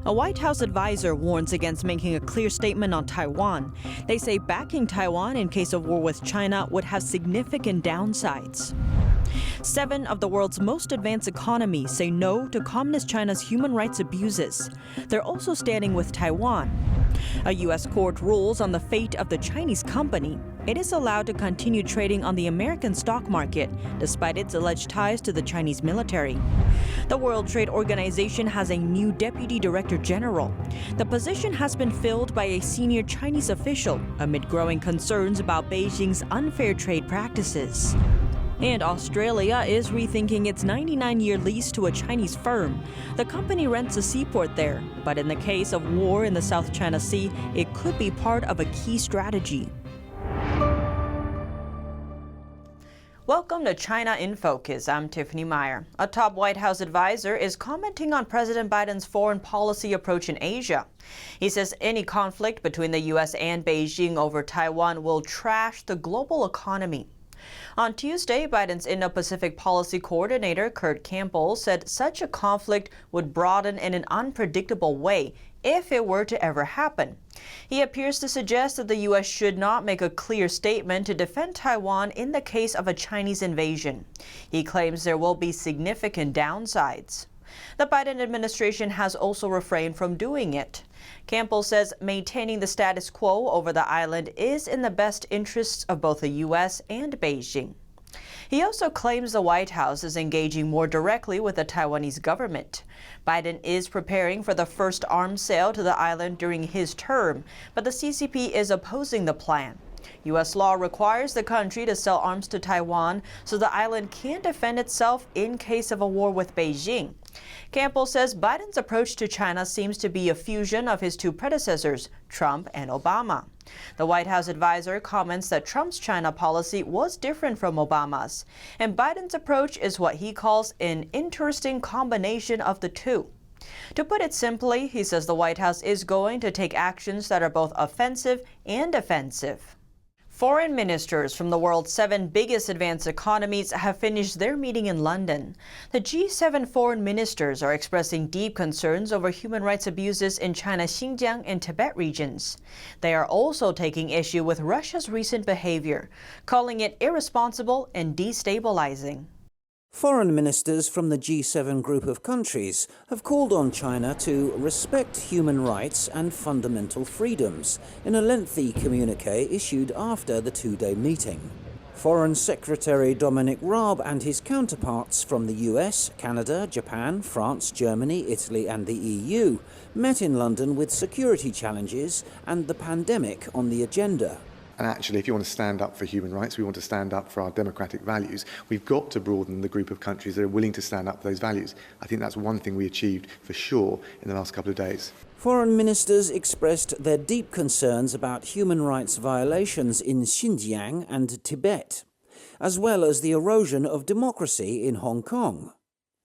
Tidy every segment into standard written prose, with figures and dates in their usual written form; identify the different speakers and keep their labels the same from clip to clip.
Speaker 1: A White House advisor warns against making a clear statement on Taiwan. They say backing Taiwan in case of war with China would have significant downsides. 7 of the world's most advanced economies say no to Communist China's human rights abuses. They're also standing with Taiwan. A U.S. court rules on the fate of the Chinese company. It is allowed to continue trading on the American stock market, despite its alleged ties to the Chinese military. The World Trade Organization has a new Deputy Director General. The position has been filled by a senior Chinese official amid growing concerns about Beijing's unfair trade practices. And Australia is rethinking its 99-year lease to a Chinese firm. The company rents a seaport there, but in the case of war in the South China Sea, it could be part of a key strategy. Welcome to China in Focus. I'm Tiffany Meyer. A top White House advisor is commenting on President Biden's foreign policy approach in Asia. He says any conflict between the U.S. and Beijing over Taiwan will trash the global economy. On Tuesday, Biden's Indo-Pacific Policy Coordinator Kurt Campbell said such a conflict would broaden in an unpredictable way if it were to ever happen. He appears to suggest that the U.S. should not make a clear statement to defend Taiwan in the case of a Chinese invasion. He claims there will be significant downsides. The Biden administration has also refrained from doing it. Campbell says maintaining the status quo over the island is in the best interests of both the U.S. and Beijing. He also claims the White House is engaging more directly with the Taiwanese government. Biden is preparing for the first arms sale to the island during his term, but the CCP is opposing the plan. U.S. law requires the country to sell arms to Taiwan so the island can defend itself in case of a war with Beijing. Campbell says Biden's approach to China seems to be a fusion of his two predecessors, Trump and Obama. The White House advisor comments that Trump's China policy was different from Obama's, and Biden's approach is what he calls an interesting combination of the two. To put it simply, he says the White House is going to take actions that are both offensive and defensive. Foreign ministers from the world's 7 biggest advanced economies have finished their meeting in London. The G7 foreign ministers are expressing deep concerns over human rights abuses in China's Xinjiang and Tibet regions. They are also taking issue with Russia's recent behavior, calling it irresponsible and destabilizing.
Speaker 2: Foreign ministers from the G7 group of countries have called on China to respect human rights and fundamental freedoms in a lengthy communique issued after the 2-day meeting. Foreign Secretary Dominic Raab and his counterparts from the US, Canada, Japan, France, Germany, Italy and the EU met in London with security challenges and the pandemic on the agenda.
Speaker 3: And actually, if you want to stand up for human rights, we want to stand up for our democratic values, we've got to broaden the group of countries that are willing to stand up for those values. I think that's one thing we achieved for sure in the last couple of days.
Speaker 2: Foreign ministers expressed their deep concerns about human rights violations in Xinjiang and Tibet, as well as the erosion of democracy in Hong Kong.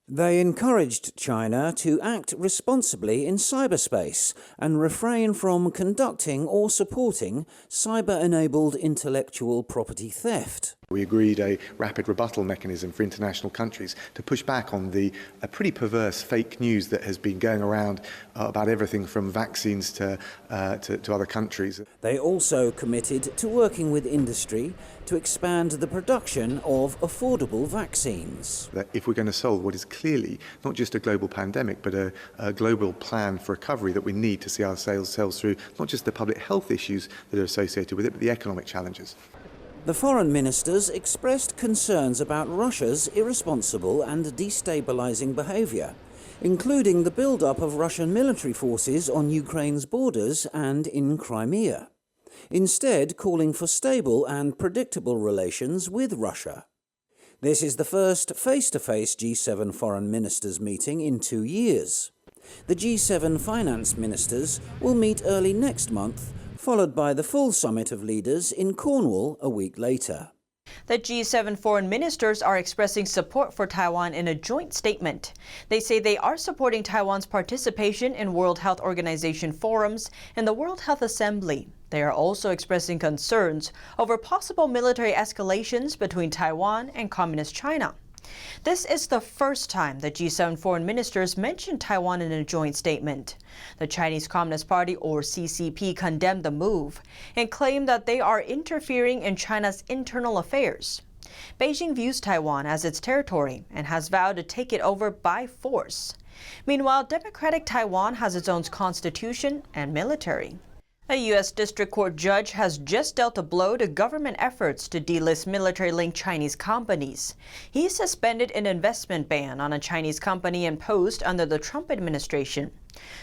Speaker 2: They encouraged China to act responsibly in cyberspace and refrain from conducting or supporting cyber-enabled intellectual property theft.
Speaker 3: We agreed a rapid rebuttal mechanism for international countries to push back on the pretty perverse fake news that has been going around about everything from vaccines to other countries.
Speaker 2: They also committed to working with industry to expand the production of affordable vaccines.
Speaker 3: That if we're going to solve what is clearly not just a global pandemic, but a global plan for recovery that we need to see our sales through, not just the public health issues that are associated with it, but the economic challenges.
Speaker 2: The foreign ministers expressed concerns about Russia's irresponsible and destabilizing behavior, including the build-up of Russian military forces on Ukraine's borders and in Crimea, instead calling for stable and predictable relations with Russia. This is the first face-to-face G7 foreign ministers meeting in 2 years. The G7 finance ministers will meet early next month, followed by the full summit of leaders in Cornwall a week later.
Speaker 1: The G7 foreign ministers are expressing support for Taiwan in a joint statement. They say they are supporting Taiwan's participation in World Health Organization forums and the World Health Assembly. They are also expressing concerns over possible military escalations between Taiwan and Communist China. This is the first time the G7 foreign ministers mentioned Taiwan in a joint statement. The Chinese Communist Party, or CCP, condemned the move and claimed that they are interfering in China's internal affairs. Beijing views Taiwan as its territory and has vowed to take it over by force. Meanwhile, democratic Taiwan has its own constitution and military. A U.S. District Court judge has just dealt a blow to government efforts to delist military-linked Chinese companies. He suspended an investment ban on a Chinese company imposed under the Trump administration.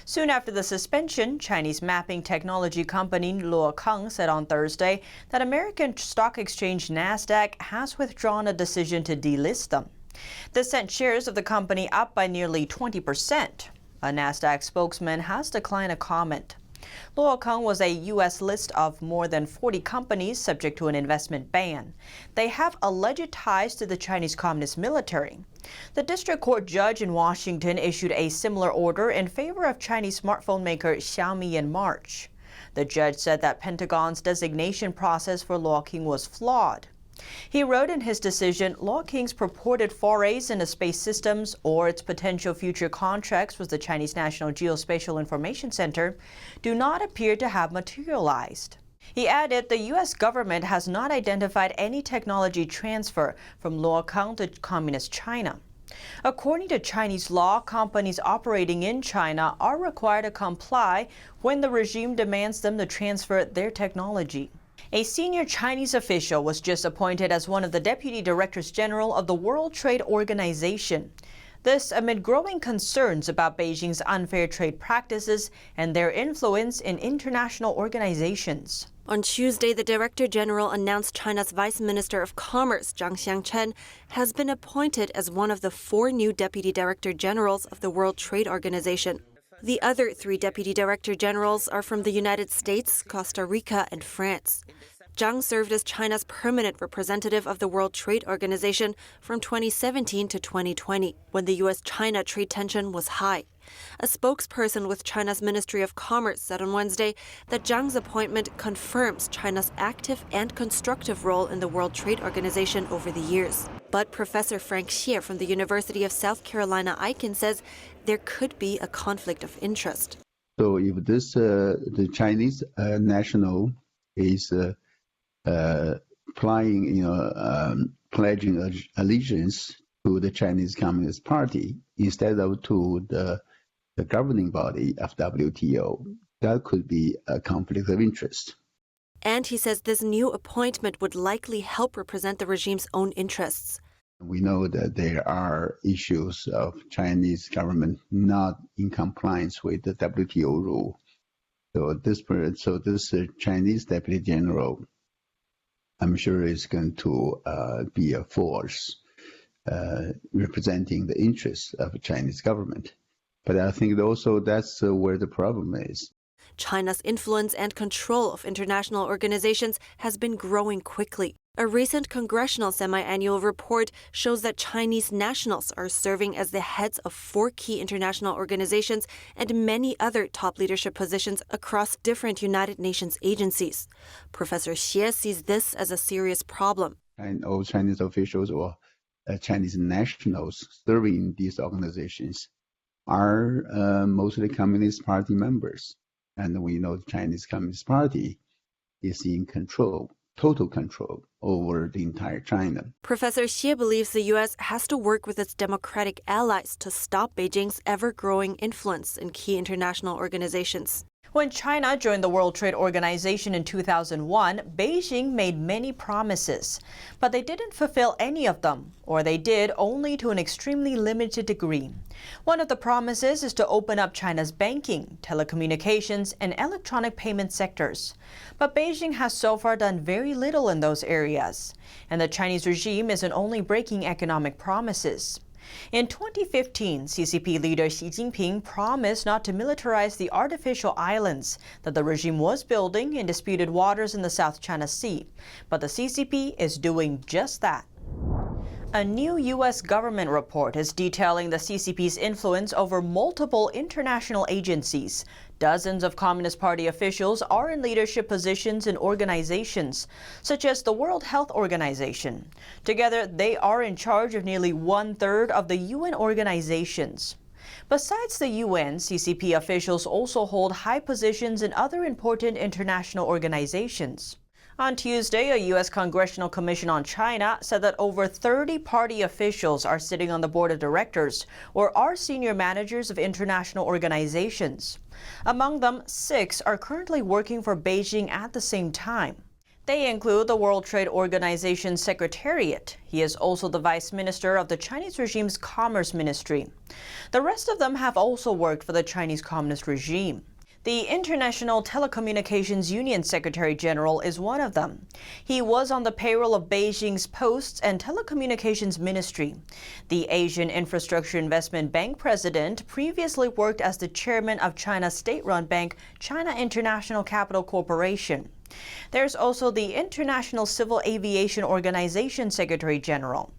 Speaker 1: Soon after the suspension, Chinese mapping technology company Luokang said on Thursday that American stock exchange Nasdaq has withdrawn a decision to delist them. This sent shares of the company up by nearly 20%. A Nasdaq spokesman has declined a comment. Luokang was a U.S. list of more than 40 companies subject to an investment ban. They have alleged ties to the Chinese Communist military. The district court judge in Washington issued a similar order in favor of Chinese smartphone maker Xiaomi in March. The judge said that Pentagon's designation process for Luokang was flawed. He wrote in his decision, Luokang's purported forays into space systems or its potential future contracts with the Chinese National Geospatial Information Center do not appear to have materialized. He added the U.S. government has not identified any technology transfer from Luokang to Communist China. According to Chinese law, companies operating in China are required to comply when the regime demands them to transfer their technology. A senior Chinese official was just appointed as one of the Deputy Directors General of the World Trade Organization. This amid growing concerns about Beijing's unfair trade practices and their influence in international organizations.
Speaker 4: On Tuesday, the Director General announced China's Vice Minister of Commerce, Zhang Xiangchen, has been appointed as one of the 4 new Deputy Director Generals of the World Trade Organization. The other 3 Deputy Director Generals are from the United States, Costa Rica, and France. Zhang served as China's permanent representative of the World Trade Organization from 2017 to 2020, when the U.S.-China trade tension was high. A spokesperson with China's Ministry of Commerce said on Wednesday that Zhang's appointment confirms China's active and constructive role in the World Trade Organization over the years. But Professor Frank Xie from the University of South Carolina Icahn says there could be a conflict of interest.
Speaker 5: So if this the Chinese national is pledging allegiance to the Chinese Communist Party instead of to the governing body of WTO, that could be a conflict of interest.
Speaker 4: And he says this new appointment would likely help represent the regime's own interests.
Speaker 5: We know that there are issues of Chinese government not in compliance with the WTO rule. So this Chinese Deputy General, I'm sure, is going to be a force representing the interests of the Chinese government. But I think also that's where the problem is.
Speaker 4: China's influence and control of international organizations has been growing quickly. A recent congressional semi-annual report shows that Chinese nationals are serving as the heads of 4 key international organizations and many other top leadership positions across different United Nations agencies. Professor Xie sees this as a serious problem.
Speaker 5: And all Chinese officials or Chinese nationals serving these organizations are mostly Communist Party members. And we know the Chinese Communist Party is in control, total control over the entire China.
Speaker 4: Professor Xie believes the U.S. has to work with its democratic allies to stop Beijing's ever-growing influence in key international organizations.
Speaker 1: When China joined the World Trade Organization in 2001, Beijing made many promises, but they didn't fulfill any of them, or they did only to an extremely limited degree. One of the promises is to open up China's banking, telecommunications, and electronic payment sectors. But Beijing has so far done very little in those areas, and the Chinese regime isn't only breaking economic promises. In 2015, CCP leader Xi Jinping promised not to militarize the artificial islands that the regime was building in disputed waters in the South China Sea. But the CCP is doing just that. A new U.S. government report is detailing the CCP's influence over multiple international agencies. Dozens of Communist Party officials are in leadership positions in organizations, such as the World Health Organization. Together, they are in charge of nearly 1/3 of the UN organizations. Besides the UN, CCP officials also hold high positions in other important international organizations. On Tuesday, a U.S. Congressional Commission on China said that over 30 party officials are sitting on the board of directors or are senior managers of international organizations. Among them, 6 are currently working for Beijing at the same time. They include the World Trade Organization Secretariat. He is also the Vice Minister of the Chinese regime's Commerce Ministry. The rest of them have also worked for the Chinese Communist regime. The International Telecommunications Union Secretary General is one of them. He was on the payroll of Beijing's Posts and Telecommunications Ministry. The Asian Infrastructure Investment Bank president previously worked as the chairman of China's state-run bank, China International Capital Corporation. There's also the International Civil Aviation Organization Secretary General,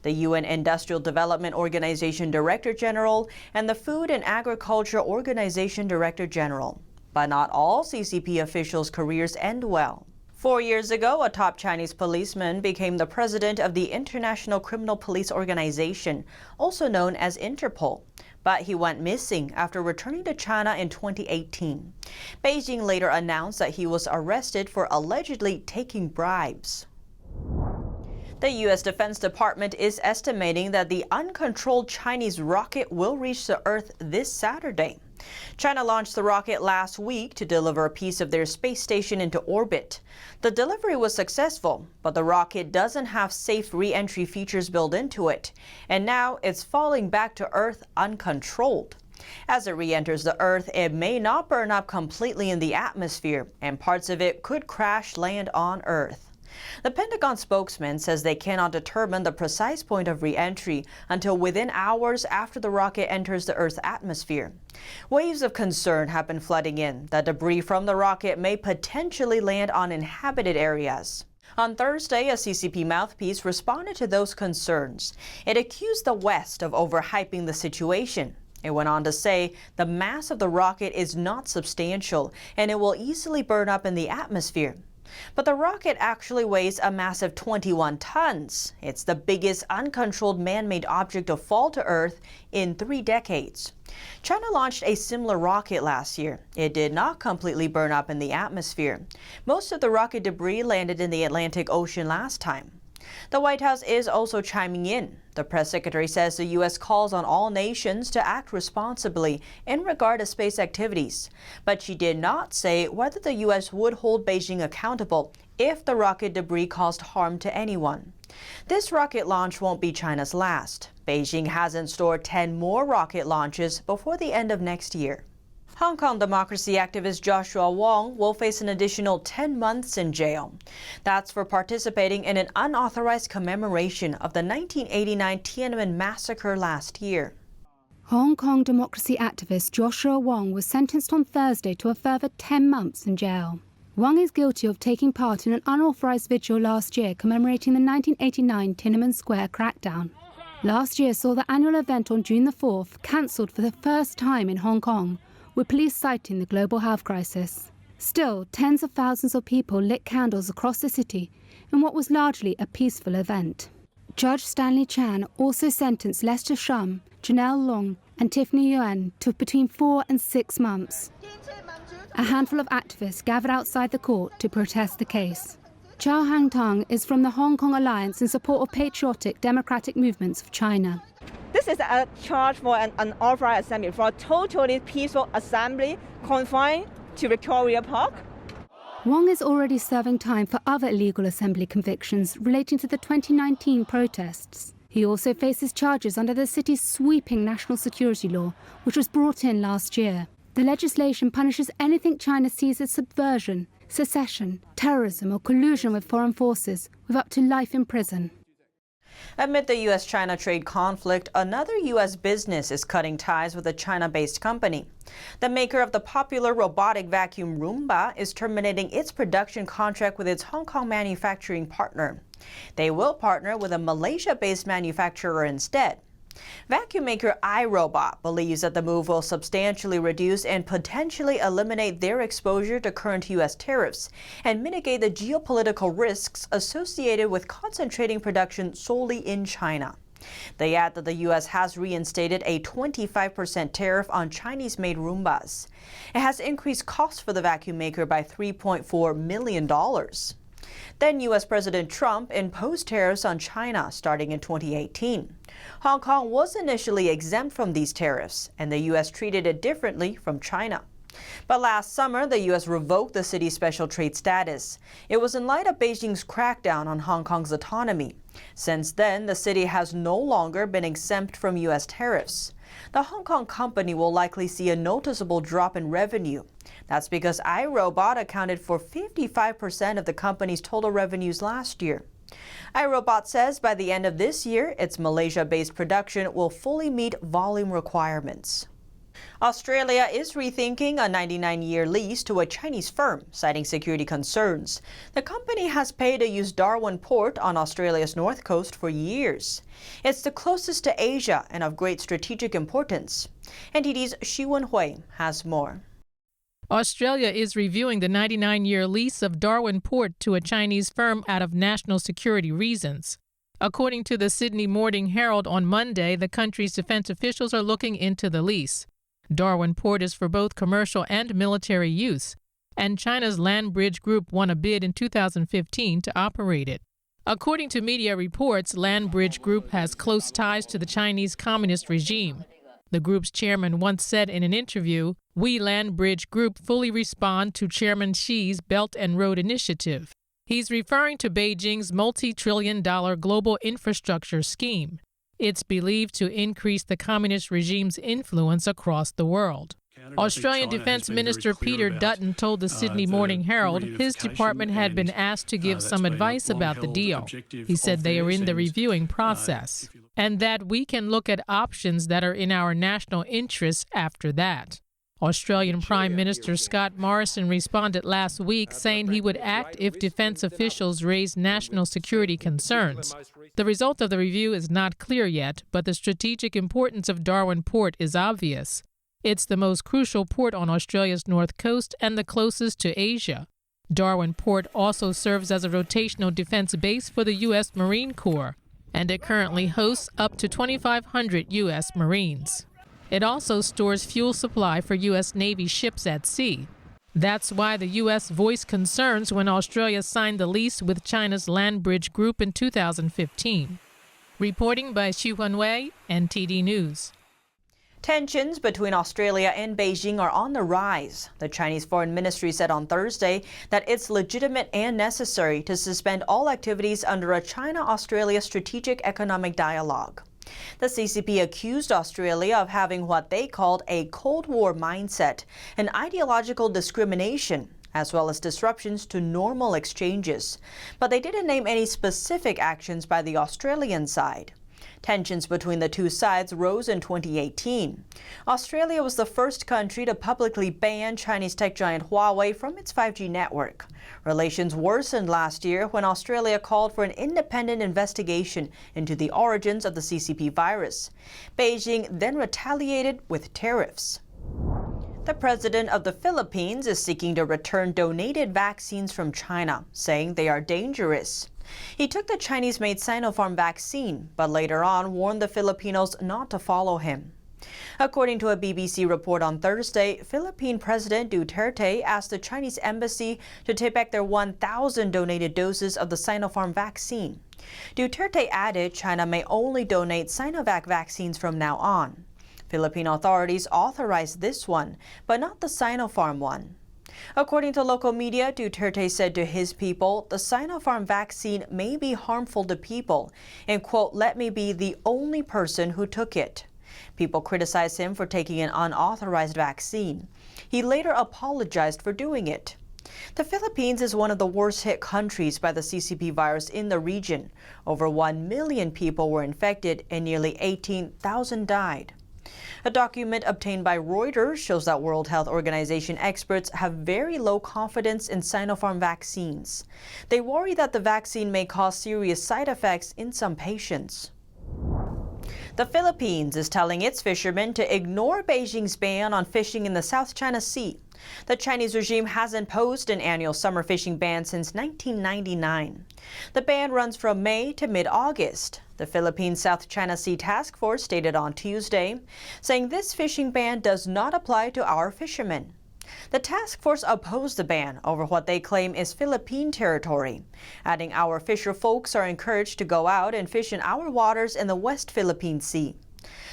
Speaker 1: the UN Industrial Development Organization Director General, and the Food and Agriculture Organization Director General. But not all CCP officials' careers end well. 4 years ago, a top Chinese policeman became the president of the International Criminal Police Organization, also known as Interpol. But he went missing after returning to China in 2018. Beijing later announced that he was arrested for allegedly taking bribes. The U.S. Defense Department is estimating that the uncontrolled Chinese rocket will reach the Earth this Saturday. China launched the rocket last week to deliver a piece of their space station into orbit. The delivery was successful, but the rocket doesn't have safe re-entry features built into it, and now it's falling back to Earth uncontrolled. As it re-enters the Earth, it may not burn up completely in the atmosphere, and parts of it could crash land on Earth. The Pentagon spokesman says they cannot determine the precise point of re-entry until within hours after the rocket enters the Earth's atmosphere. Waves of concern have been flooding in that debris from the rocket may potentially land on inhabited areas. On Thursday, a CCP mouthpiece responded to those concerns. It accused the West of overhyping the situation. It went on to say the mass of the rocket is not substantial and it will easily burn up in the atmosphere. But the rocket actually weighs a massive 21 tons. It's the biggest uncontrolled man-made object to fall to Earth in 3 decades. China launched a similar rocket last year. It did not completely burn up in the atmosphere. Most of the rocket debris landed in the Atlantic Ocean last time. The White House is also chiming in. The press secretary says the U.S. calls on all nations to act responsibly in regard to space activities. But she did not say whether the U.S. would hold Beijing accountable if the rocket debris caused harm to anyone. This rocket launch won't be China's last. Beijing has in store 10 more rocket launches before the end of next year. Hong Kong democracy activist Joshua Wong will face an additional 10 months in jail. That's for participating in an unauthorized commemoration of the 1989 Tiananmen massacre last year.
Speaker 6: Hong Kong democracy activist Joshua Wong was sentenced on Thursday to a further 10 months in jail. Wong is guilty of taking part in an unauthorized vigil last year commemorating the 1989 Tiananmen Square crackdown. Last year saw the annual event on June the 4th cancelled for the first time in Hong Kong, with police citing the global health crisis. Still, tens of thousands of people lit candles across the city in what was largely a peaceful event. Judge Stanley Chan also sentenced Lester Shum, Janelle Long and Tiffany Yuan to between 4 and 6 months. A handful of activists gathered outside the court to protest the case. Chow Hang-tong is from the Hong Kong Alliance in support of patriotic democratic movements of China.
Speaker 7: This is a charge for an unauthorized assembly, for a totally peaceful assembly confined to Victoria Park.
Speaker 6: Wong is already serving time for other illegal assembly convictions relating to the 2019 protests. He also faces charges under the city's sweeping national security law, which was brought in last year. The legislation punishes anything China sees as subversion, secession, terrorism or collusion with foreign forces, with up to life in prison.
Speaker 1: Amid the U.S.-China trade conflict, another U.S. business is cutting ties with a China-based company. The maker of the popular robotic vacuum Roomba is terminating its production contract with its Hong Kong manufacturing partner. They will partner with a Malaysia-based manufacturer instead. Vacuum maker iRobot believes that the move will substantially reduce and potentially eliminate their exposure to current U.S. tariffs and mitigate the geopolitical risks associated with concentrating production solely in China. They add that the U.S. has reinstated a 25% tariff on Chinese-made Roombas. It has increased costs for the vacuum maker by $3.4 million. Then U.S. President Trump imposed tariffs on China starting in 2018. Hong Kong was initially exempt from these tariffs, and the U.S. treated it differently from China. But last summer, the U.S. revoked the city's special trade status. It was in light of Beijing's crackdown on Hong Kong's autonomy. Since then, the city has no longer been exempt from U.S. tariffs. The Hong Kong company will likely see a noticeable drop in revenue. That's because iRobot accounted for 55% of the company's total revenues last year. iRobot says by the end of this year, its Malaysia-based production will fully meet volume requirements. Australia is rethinking a 99-year lease to a Chinese firm, citing security concerns. The company has paid to use Darwin Port on Australia's north coast for years. It's the closest to Asia and of great strategic importance. NTD's Xu Wenhui has more.
Speaker 8: Australia is reviewing the 99-year lease of Darwin Port to a Chinese firm out of national security reasons. According to the Sydney Morning Herald on Monday, the country's defense officials are looking into the lease. Darwin Port is for both commercial and military use, and China's Land Bridge Group won a bid in 2015 to operate it. According to media reports, Land Bridge Group has close ties to the Chinese Communist regime. The group's chairman once said in an interview, "We Land Bridge Group fully respond to Chairman Xi's Belt and Road Initiative." He's referring to Beijing's multi-trillion-dollar global infrastructure scheme. It's believed to increase the communist regime's influence across the world. Australian Defence Minister Peter Dutton told the Sydney Morning Herald his department had been asked to give some advice about the deal. He said they are in the reviewing process, and that we can look at options that are in our national interests after that. Australian Prime Minister Scott Morrison responded last week saying he would act if defense officials raised national security concerns. The result of the review is not clear yet, but the strategic importance of Darwin Port is obvious. It's the most crucial port on Australia's north coast and the closest to Asia. Darwin Port also serves as a rotational defense base for the U.S. Marine Corps, and it currently hosts up to 2,500 U.S. Marines. It also stores fuel supply for U.S. Navy ships at sea. That's why the U.S. voiced concerns when Australia signed the lease with China's Land Bridge Group in 2015. Reporting by Xu Wenhui, NTD News.
Speaker 1: Tensions between Australia and Beijing are on the rise. The Chinese Foreign Ministry said on Thursday that it's legitimate and necessary to suspend all activities under a China-Australia strategic economic dialogue. The CCP accused Australia of having what they called a Cold War mindset and ideological discrimination, as well as disruptions to normal exchanges. But they didn't name any specific actions by the Australian side. Tensions between the two sides rose in 2018. Australia was the first country to publicly ban Chinese tech giant Huawei from its 5G network. Relations worsened last year when Australia called for an independent investigation into the origins of the CCP virus. Beijing then retaliated with tariffs. The president of the Philippines is seeking to return donated vaccines from China, saying they are dangerous. He took the Chinese-made Sinopharm vaccine, but later on warned the Filipinos not to follow him. According to a BBC report on Thursday, Philippine President Duterte asked the Chinese embassy to take back their 1,000 donated doses of the Sinopharm vaccine. Duterte added China may only donate Sinovac vaccines from now on. Philippine authorities authorized this one, but not the Sinopharm one. According to local media, Duterte said to his people, the Sinopharm vaccine may be harmful to people and, quote, let me be the only person who took it. People criticized him for taking an unauthorized vaccine. He later apologized for doing it. The Philippines is one of the worst hit countries by the CCP virus in the region. Over 1 million people were infected and nearly 18,000 died. A document obtained by Reuters shows that World Health Organization experts have very low confidence in Sinopharm vaccines. They worry that the vaccine may cause serious side effects in some patients. The Philippines is telling its fishermen to ignore Beijing's ban on fishing in the South China Sea. The Chinese regime has imposed an annual summer fishing ban since 1999. The ban runs from May to mid-August. The Philippines South China Sea Task Force stated on Tuesday, saying this fishing ban does not apply to our fishermen. The task force opposed the ban over what they claim is Philippine territory, adding our fisher folks are encouraged to go out and fish in our waters in the West Philippine Sea.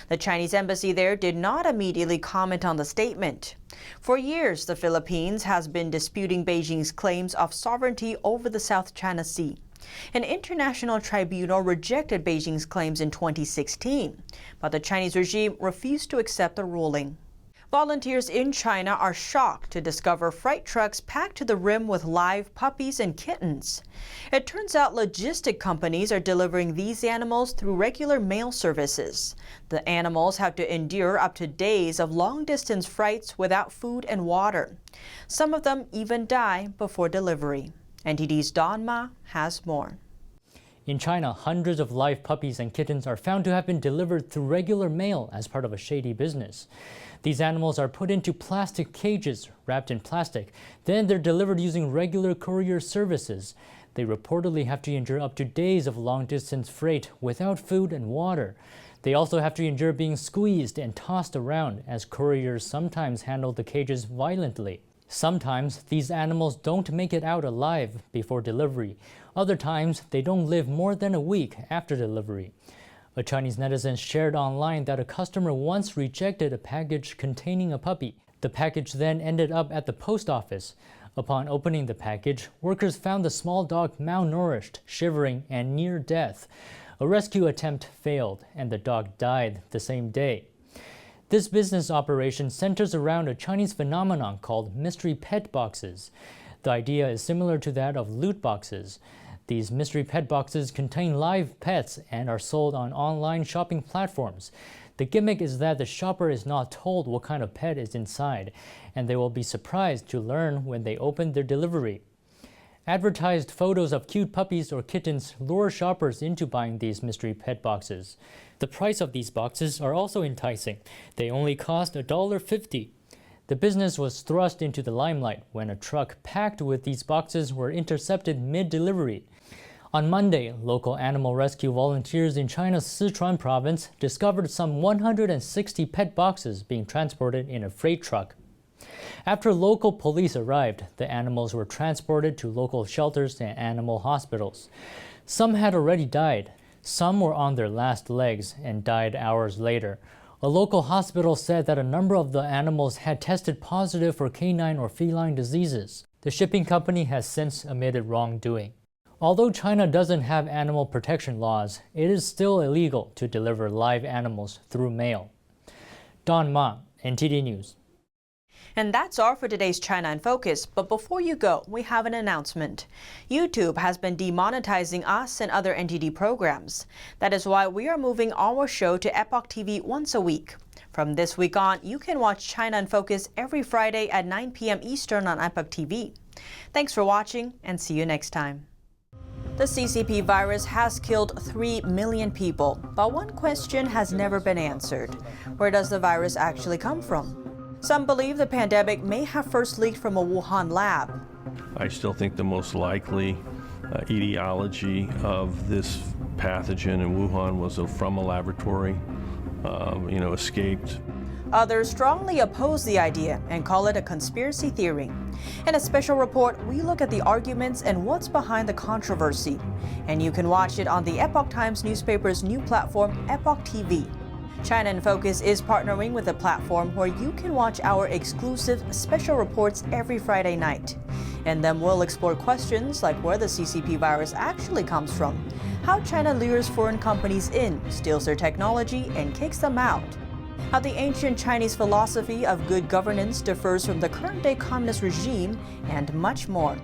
Speaker 1: The Chinese embassy there did not immediately comment on the statement. For years, the Philippines has been disputing Beijing's claims of sovereignty over the South China Sea. An international tribunal rejected Beijing's claims in 2016, but the Chinese regime refused to accept the ruling. Volunteers in China are shocked to discover freight trucks packed to the rim with live puppies and kittens. It turns out logistic companies are delivering these animals through regular mail services. The animals have to endure up to days of long-distance flights without food and water. Some of them even die before delivery. NTD's Don Ma has more.
Speaker 9: In China, hundreds of live puppies and kittens are found to have been delivered through regular mail as part of a shady business. These animals are put into plastic cages wrapped in plastic. Then they're delivered using regular courier services. They reportedly have to endure up to days of long-distance freight without food and water. They also have to endure being squeezed and tossed around, as couriers sometimes handle the cages violently. Sometimes these animals don't make it out alive before delivery. Other times, they don't live more than a week after delivery. A Chinese netizen shared online that a customer once rejected a package containing a puppy. The package then ended up at the post office. Upon opening the package, workers found the small dog malnourished, shivering, and near death. A rescue attempt failed, and the dog died the same day. This business operation centers around a Chinese phenomenon called mystery pet boxes. The idea is similar to that of loot boxes. These mystery pet boxes contain live pets and are sold on online shopping platforms. The gimmick is that the shopper is not told what kind of pet is inside, and they will be surprised to learn when they open their delivery. Advertised photos of cute puppies or kittens lure shoppers into buying these mystery pet boxes. The price of these boxes are also enticing. They only cost $1.50. The business was thrust into the limelight when a truck packed with these boxes were intercepted mid-delivery. On Monday, local animal rescue volunteers in China's Sichuan province discovered some 160 pet boxes being transported in a freight truck. After local police arrived, the animals were transported to local shelters and animal hospitals. Some had already died. Some were on their last legs and died hours later. A local hospital said that a number of the animals had tested positive for canine or feline diseases. The shipping company has since admitted wrongdoing. Although China doesn't have animal protection laws, it is still illegal to deliver live animals through mail. Don Ma, NTD News.
Speaker 1: And that's all for today's China in Focus. But before you go, we have an announcement. YouTube has been demonetizing us and other NTD programs. That is why we are moving our show to Epoch TV once a week. From this week on, you can watch China in Focus every Friday at 9 p.m. Eastern on Epoch TV. Thanks for watching, and see you next time. The CCP virus has killed 3 million people, but one question has never been answered. Where does the virus actually come from? Some believe the pandemic may have first leaked from a Wuhan lab.
Speaker 10: I still think the most likely etiology of this pathogen in Wuhan was from a laboratory, escaped.
Speaker 1: Others strongly oppose the idea and call it a conspiracy theory. In a special report, we look at the arguments and what's behind the controversy. And you can watch it on the Epoch Times newspaper's new platform, Epoch TV. China in Focus is partnering with a platform where you can watch our exclusive special reports every Friday night. And then we'll explore questions like where the CCP virus actually comes from, how China lures foreign companies in, steals their technology, and kicks them out, how the ancient Chinese philosophy of good governance differs from the current-day communist regime, and much more.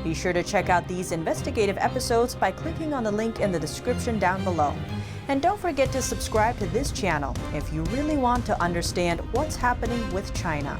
Speaker 1: Be sure to check out these investigative episodes by clicking on the link in the description down below. And don't forget to subscribe to this channel if you really want to understand what's happening with China.